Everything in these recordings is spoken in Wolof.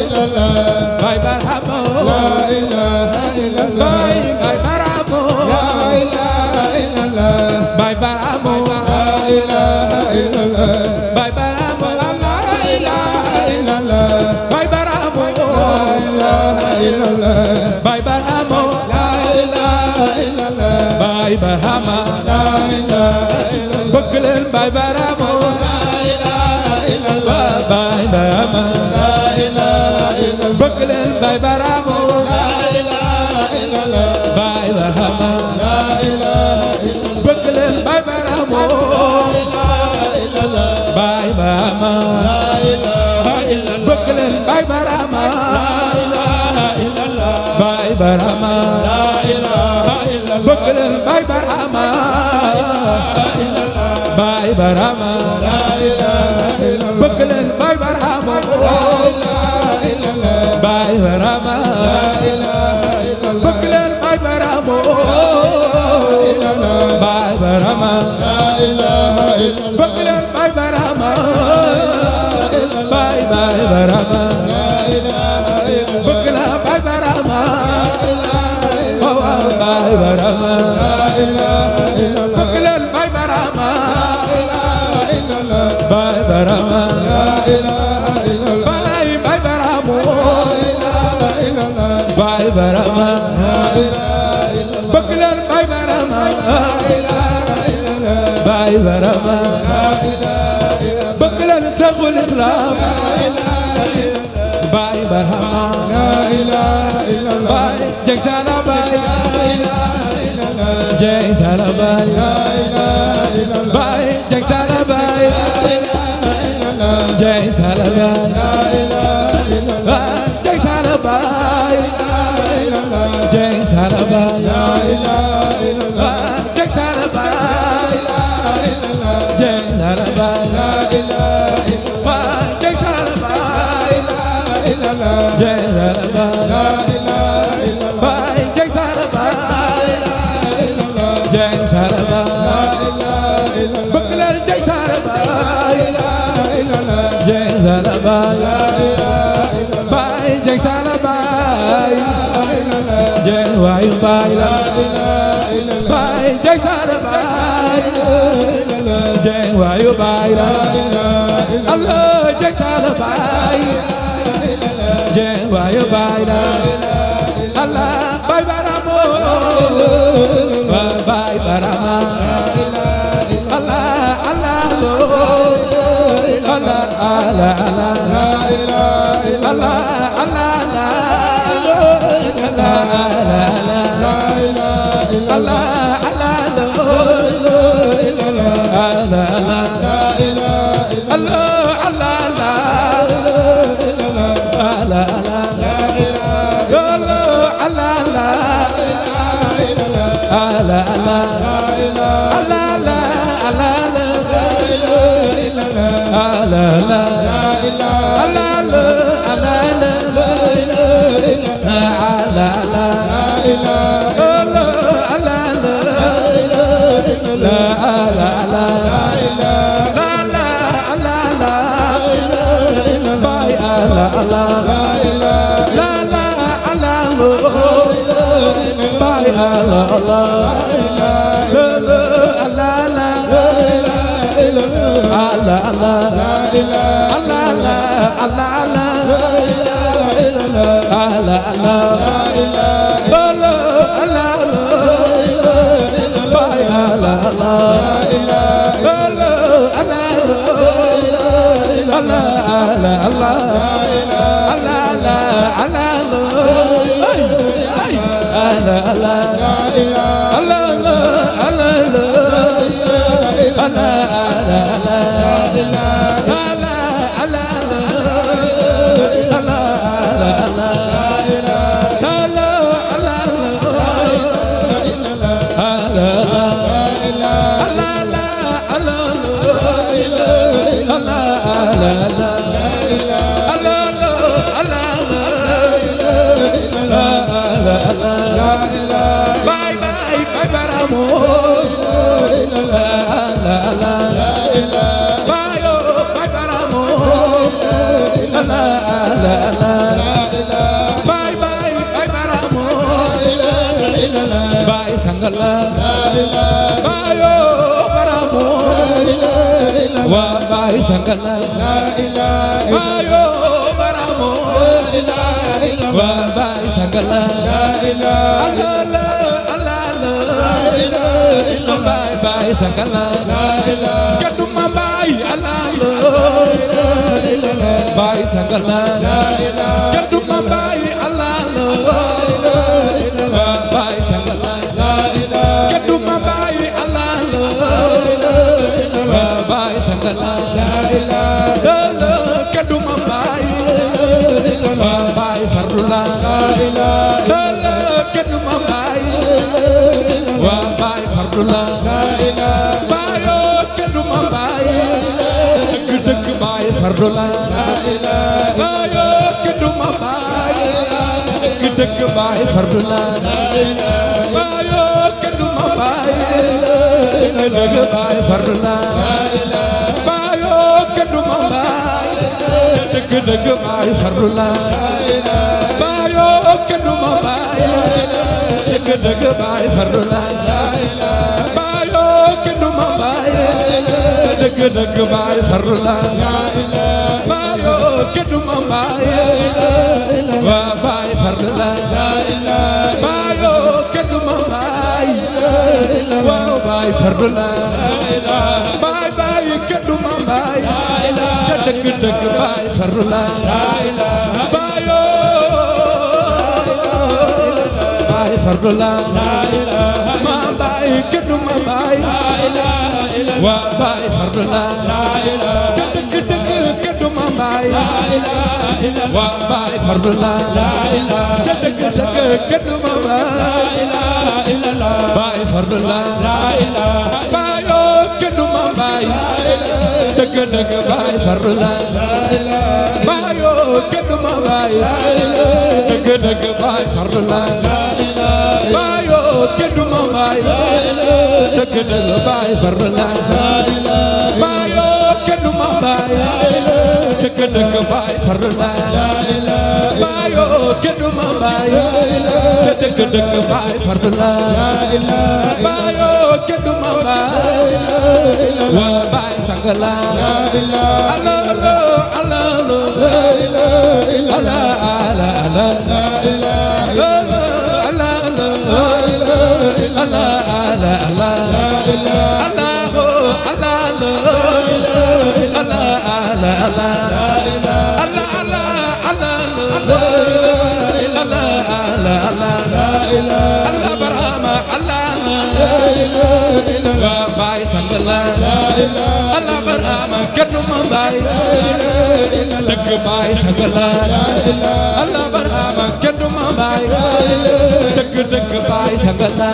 إلا الله باي برهمو لا إله إلا الله باي برهمو لا إله إلا الله باي برهمو لا إله إلا الله باي برهمو لا إله إلا الله باي برهمو لا إله إلا الله باي برهمو لا إله إلا الله باي برهما لا إله إلا الله بكلن باي برهمو لا إله إلا الله باي برهما لا إله إلا الله بكلن باي برهمو لا إله إلا الله باي برهما لا إله إلا الله بكلن باي برهمو إلا الله باي برهما لا إله إلا الله بكلن باي برهما إلا الله باي برهما لا إله إلا الله بكلن باي برهما باي برهما لا إله إلا الله بكلن باي برهما إلا الله باي برهما لا إله إلا الله بكلن باي برهما إلا الله باي برهما لا إله إلا الله بكلن باي برهما باي برهما لا إله إلا الله بكلن باي برهما باي برهما لا إله إلا الله بكلن باي برهما إلا الله باي برهما لا إله إلا الله باي برهما إلا الله باي برهما لا إله إلا الله بكلن باي برهما إلا الله باي برهما لا إله إلا الله بكلن سخو الإسلام باي برهما لا إله إلا الله باي جكسانا باي لا إله إلا الله جكسانا باي لا إله إلا الله باي جكسانا باي لا إله إلا الله جكسانا باي لا إله إلا الله جكسانا باي إلا الله جكسانا باي لا إله إلا الله جكسانا باي إلا الله جكسانا باي لا إله إلا الله جكسانا باي إلا الله جكسانا باي لا إله إلا الله باي جكسانا باي إلا الله جكسانا باي لا إله إلا الله بكلن جكسانا باي إلا الله جكسانا باي لا إله إلا الله باي جكسانا باي إلا الله جك وايو باي لا لا إله إلا الله باي جكسانا باي إلا الله جك وايو باي لا لا إله إلا الله جكسانا باي جك وايو باي لا الله باي برامو باي برامو الله الله الله الله الله لا إله إلا الله الله الله لا إله إلا الله إلا الله الله الله لا إله إلا الله الله الله الله لا إله الله الله لا إله إلا الله الله الله لا إله Allah sangala bayo baramu wa bay sangala bayo baramu wa bay sangala Allah bay bay sangala kaduma bay Allah bay sangala kaduma bay Allah bay sangala kaduma bay Allah bay sangala kaduma bay bay farula kaduma bay bay farula bayo kaduma bay dëgg bay farula bayo kaduma bay dëgg bay farula bayo kaduma bay dëgg bay farula bayo kaduma bay dëgg bay farula bayo kaduma bay dëgg bay farula bayo kaduma bay dëgg bay farula bayo kaduma bay wa bay farula bayo kaduma bay wa bay farula bay bay kaduma bay dëgg bay farula bayo bay farula ma bay kaduma bay wa bay farula dëgg kaduma bay wa bay farula dëgg kaduma bay farula bayo kaduma bay dëgg bay farula bayo kaduma bay dëgg bay farula bayo kaduma bay dëgg bay farula bayo kaduma bay dëgg bay farula bayo kaduma bay dëgg bay farula bayo kaduma bay wa bay sangala Allah bay sangala Allah barama kaduma bay dëgg bay sangala Allah barama kaduma bay dëgg bay sangala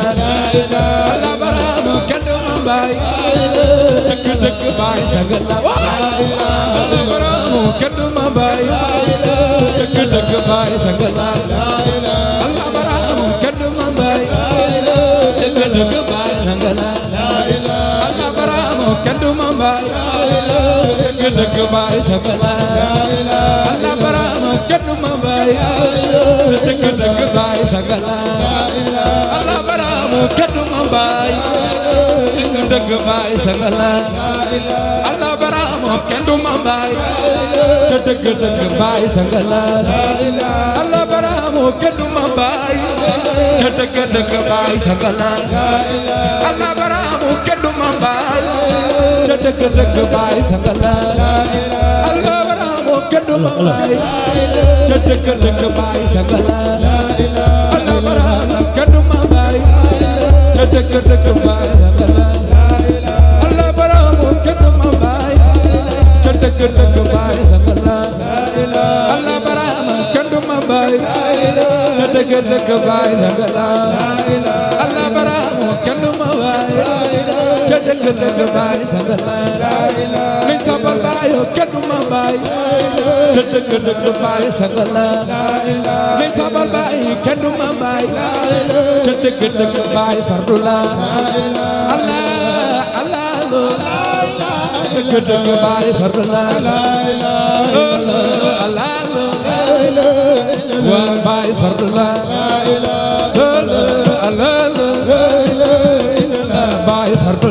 Allah barama kaduma bay dëgg bay sangala Allah barama kaduma bay dëgg bay sangala Allah barama kaduma bay dëgg bay sangala Allah barama kaduma bay dëgg bay sangala Allah barama kaduma bay dëgg bay sangala Allah barama kaduma bay dëgg bay sangala Allah barama kaduma bay dëgg bay sangala Allah barama kaduma bay dëgg bay sangala Allah barama kaduma bay dëgg bay sangala Allah barama kaduma bay dëgg bay sangala Allah barama kaduma bay dëgg bay sangala Allah barama kaduma bay dëgg bay sangala Allah barama kaduma bay dëgg bay sangala Allah barama kaduma bay dëgg bay sangala min sabal bayo kaduma bay dëgg bay sangala min sabal bayo kaduma bay dëgg bay farula Allah dëgg bay farula Allah wa bay farula Allah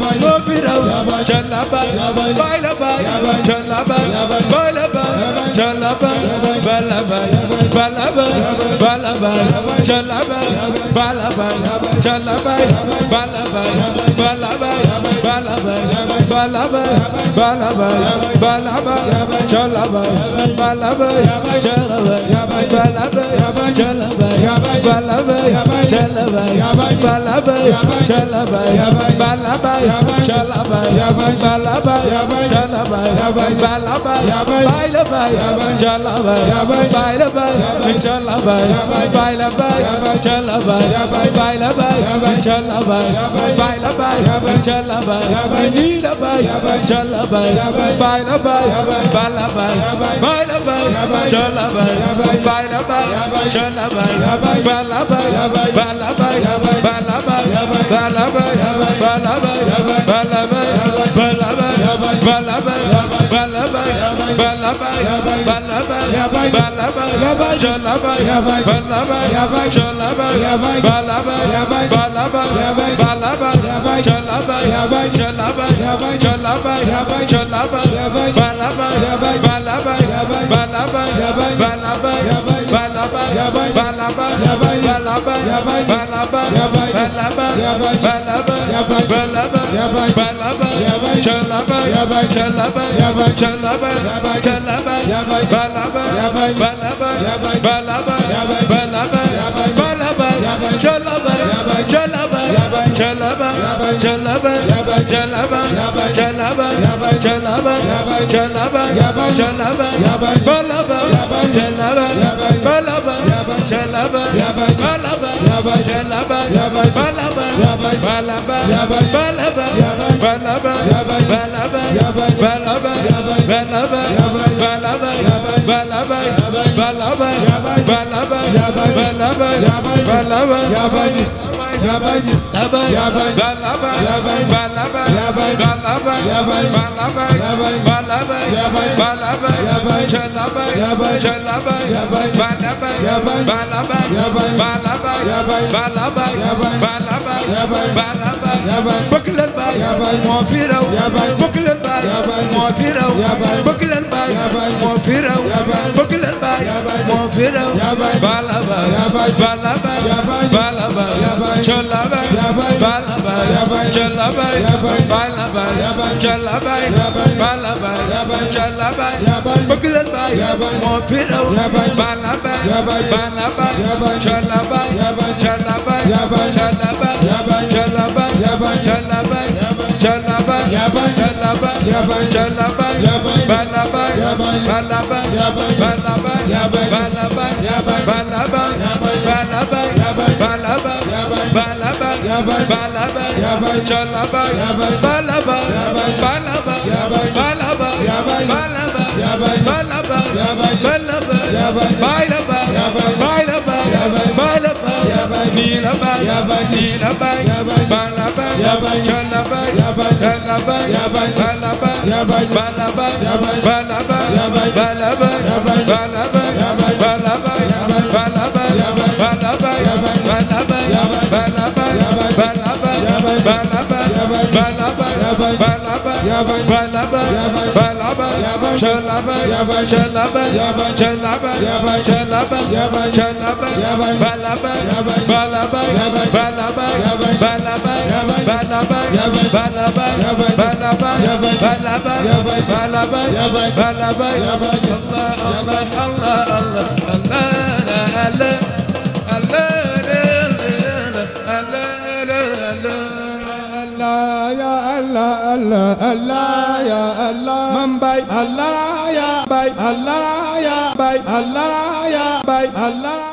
moo fi raw jalla bay bay la bay jalla bay bay la bay jalla bay bala bay bala bay bala bay jalla bay bala bay jalla bay bala bay bala bay bala bay bala bay bala bay bala bay jalla bay bala bay jalla bay bala bay jalla bay bala bay jalla bay bala bay jalla bay bala bay jalla bay bala bay jalla bay bala bay bayla bay jalla bay bayla bay jalla bay bayla bay jalla bay bayla bay jalla bay bayla bay jalla bay nila bay jalla bay bayla bay bala bay bayla bay jalla bay bayla bay jalla bay bala bay bala bay bala bay bala bay bala bay bala bay bala bay bala bay bala bay bala bay bala bay bala bay jalla bay bala bay jalla bay bala bay bala bay bala bay jalla bay jalla bay jalla bay jalla bay bala bay bala bay bala bay bala bay bala bay bala bay bala bay bala bay bala bay bala bay bala bay bala bay jalla bay jalla bay jalla bay jalla bay bala bay bala bay bala bay bala bay bala bay jalla bay jalla bay jalla bay jalla bay jalla bay jalla bay jalla bay jalla bay jalla bay bala bay jalla bay bala bay jalla bay bala bay jalla bay bala bay bala bay bala bay bala bay bala bay bala bay bala bay bala bay bala bay bala bay bala bay bala bay bala bay Yabani, Yabani, Balaba, Balaba, Balaba, Balaba, Balaba, Balaba, Chalaba, Chalaba, Balaba, Balaba, Balaba, Balaba, Balaba, Balaba, Buckland by Mofiro, Buckland by Mofiro, Buckland by Mofiro, Buckland by Mofiro, Balaba, Balaba, Balaba, Chalaba, Balaba, Chalaba, Balaba, Chalaba, Balaba, Chalaba, Buckland by Mofiro, Balaba, Balaba, Chalaba, Chalaba, Chalaba, Chalaba, Chalaba, Chalaba, Chalaba, Chalaba, Balaba, Balaba, Balaba, Balaba, Balaba, Balaba, Balaba, Balaba, Balaba, Chalaba, Balaba, Balaba, Balaba, Balaba, Balaba, Balaba, Balaba, Balaba, Balaba, Nilaba, Nilaba, Balaba, Chalaba, Balaba, Balaba, Balaba, Balaba, Balaba, Balaba, Balaba, Balaba, Balaba, Balaba, Balaba, Balaba, Balaba, Balaba, Balaba, Balaba, Balaba, Chalaba, Chalaba, Chalaba, Chalaba, Chalaba, Balaba, Balaba, Balaba, Balaba, Balaba, Balaba, Balaba, Balaba, Balaba, Balaba, Allah, Allah, Allah, Allah, Allah, Allah ya Allah Mumbai Allah ya Bay Allah ya Bay Allah ya Bay Allah